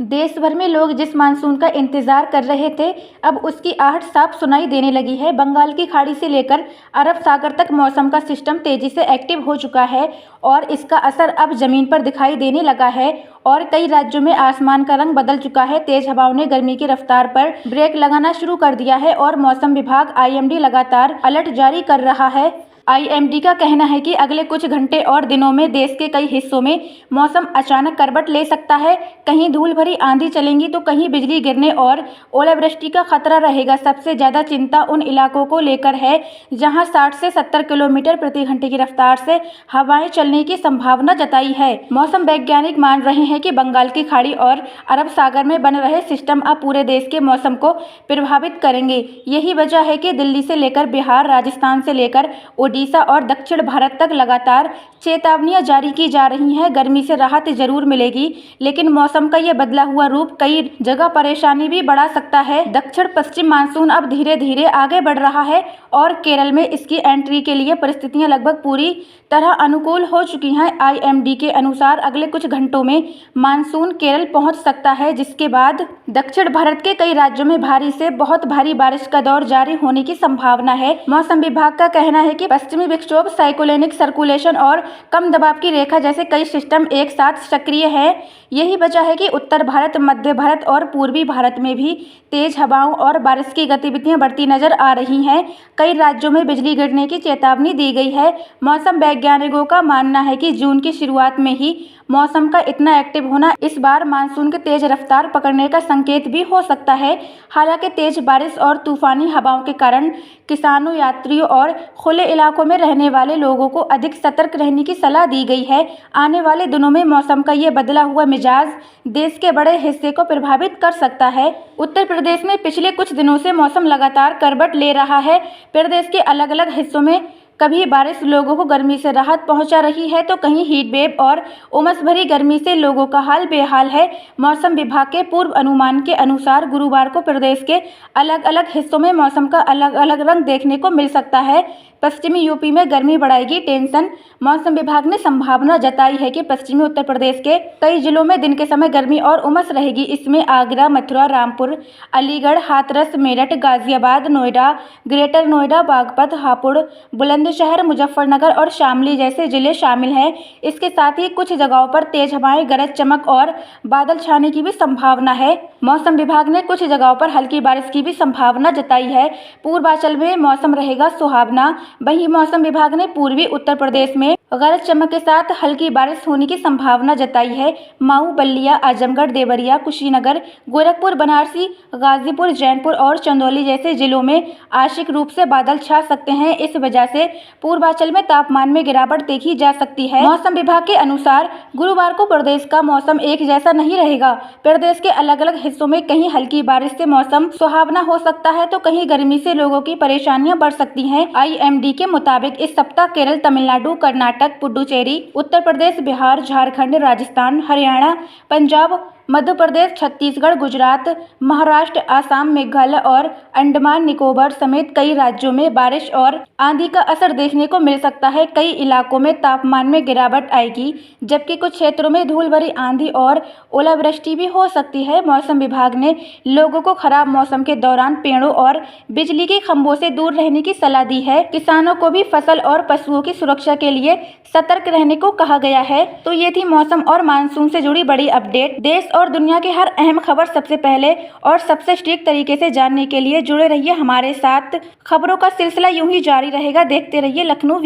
देश भर में लोग जिस मानसून का इंतजार कर रहे थे, अब उसकी आहट साफ सुनाई देने लगी है। बंगाल की खाड़ी से लेकर अरब सागर तक मौसम का सिस्टम तेजी से एक्टिव हो चुका है और इसका असर अब जमीन पर दिखाई देने लगा है और कई राज्यों में आसमान का रंग बदल चुका है। तेज हवाओं ने गर्मी की रफ्तार पर ब्रेक लगाना शुरू कर दिया है और मौसम विभाग IMD लगातार अलर्ट जारी कर रहा है। IMD का कहना है कि अगले कुछ घंटे और दिनों में देश के कई हिस्सों में मौसम अचानक करवट ले सकता है। कहीं धूल भरी आंधी चलेंगी तो कहीं बिजली गिरने और ओलावृष्टि का खतरा रहेगा। सबसे ज्यादा चिंता उन इलाकों को लेकर है जहां 60 से 70 किलोमीटर प्रति घंटे की रफ्तार से हवाएं चलने की संभावना जताई है। मौसम वैज्ञानिक मान रहे हैं कि बंगाल की खाड़ी और अरब सागर में बन रहे सिस्टम अब पूरे देश के मौसम को प्रभावित करेंगे। यही वजह है कि दिल्ली से लेकर बिहार, राजस्थान से लेकर ओडिशा और दक्षिण भारत तक लगातार चेतावनियां जारी की जा रही हैं। गर्मी से राहत जरूर मिलेगी, लेकिन मौसम का यह बदला हुआ रूप कई जगह परेशानी भी बढ़ा सकता है। दक्षिण पश्चिम मानसून अब धीरे धीरे आगे बढ़ रहा है और केरल में इसकी एंट्री के लिए परिस्थितियां लगभग पूरी तरह अनुकूल हो चुकी हैं। IMD के अनुसार अगले कुछ घंटों में मानसून केरल पहुंच सकता है, जिसके बाद दक्षिण भारत के कई राज्यों में भारी से बहुत भारी बारिश का दौर जारी होने की संभावना है। मौसम विभाग का कहना है कि पश्चिमी विक्षोभ, साइक्लोनिक सर्कुलेशन और कम दबाव की रेखा जैसे कई सिस्टम एक साथ सक्रिय है। यही वजह है कि उत्तर भारत, मध्य भारत और पूर्वी भारत में भी तेज हवाओं और बारिश की गतिविधियां बढ़ती नजर आ रही हैं। कई राज्यों में बिजली गिरने की चेतावनी दी गई है। मौसम वैज्ञानिकों का मानना है कि जून की शुरुआत में ही मौसम का इतना एक्टिव होना इस बार मानसून के तेज रफ्तार पकड़ने का संकेत भी हो सकता है। हालांकि तेज बारिश और तूफानी हवाओं के कारण किसानों, यात्रियों और खुले इलाकों में रहने वाले लोगों को अधिक सतर्क रहने की सलाह दी गई है। आने वाले दिनों में मौसम का ये बदला हुआ मिजाज देश के बड़े हिस्से को प्रभावित कर सकता है। उत्तर प्रदेश में पिछले कुछ दिनों से मौसम लगातार करवट ले रहा है। प्रदेश के अलग अलग हिस्सों में कभी बारिश लोगों को गर्मी से राहत पहुंचा रही है तो कहीं हीट वेव और उमस भरी गर्मी से लोगों का हाल बेहाल है। मौसम विभाग के पूर्व अनुमान के अनुसार गुरुवार को प्रदेश के अलग अलग हिस्सों में मौसम का अलग अलग रंग देखने को मिल सकता है। पश्चिमी यूपी में गर्मी बढ़ाएगी टेंशन। मौसम विभाग ने संभावना जताई है कि पश्चिमी उत्तर प्रदेश के कई जिलों में दिन के समय गर्मी और उमस रहेगी। इसमें आगरा, मथुरा, रामपुर, अलीगढ़, हाथरस, मेरठ, गाजियाबाद, नोएडा, ग्रेटर नोएडा, बागपत, हापुड़, बुलंदशहर, मुजफ्फरनगर और शामली जैसे जिले शामिल हैं। इसके साथ ही कुछ जगहों पर तेज हवाएं, गरज चमक और बादल छाने की भी संभावना है। मौसम विभाग ने कुछ जगहों पर हल्की बारिश की भी संभावना जताई है। पूर्वांचल में मौसम रहेगा सुहावना। वहीं मौसम विभाग ने पूर्वी उत्तर प्रदेश में गरज चमक के साथ हल्की बारिश होने की संभावना जताई है। मऊ, बल्लिया, आजमगढ़, देवरिया, कुशीनगर, गोरखपुर, बनारसी, गाजीपुर, जौनपुर और चंदौली जैसे जिलों में आंशिक रूप से बादल छा सकते हैं। इस वजह से पूर्वांचल में तापमान में गिरावट देखी जा सकती है। मौसम विभाग के अनुसार गुरुवार को प्रदेश का मौसम एक जैसा नहीं रहेगा। प्रदेश के अलग अलग हिस्सों में कहीं हल्की बारिश से मौसम सुहावना हो सकता है तो कहीं गर्मी से लोगों की परेशानियां बढ़ सकती हैं। IMD के मुताबिक इस सप्ताह केरल, तमिलनाडु, कर्नाटक, पुडुचेरी, उत्तर प्रदेश, बिहार, झारखंड, राजस्थान, हरियाणा, पंजाब, मध्य प्रदेश, छत्तीसगढ़, गुजरात, महाराष्ट्र, आसाम, मेघालय और अंडमान निकोबार समेत कई राज्यों में बारिश और आंधी का असर देखने को मिल सकता है। कई इलाकों में तापमान में गिरावट आएगी, जबकि कुछ क्षेत्रों में धूल भरी आंधी और ओलावृष्टि भी हो सकती है। मौसम विभाग ने लोगों को खराब मौसम के दौरान पेड़ों और बिजली के खंभों से दूर रहने की सलाह दी है। किसानों को भी फसल और पशुओं की सुरक्षा के लिए सतर्क रहने को कहा गया है। तो ये थी मौसम और मानसून से जुड़ी बड़ी अपडेट। देश और दुनिया की हर अहम खबर सबसे पहले और सबसे सटीक तरीके से जानने के लिए जुड़े रहिए हमारे साथ। खबरों का सिलसिला यूं ही जारी रहेगा। देखते रहिए लखनऊ।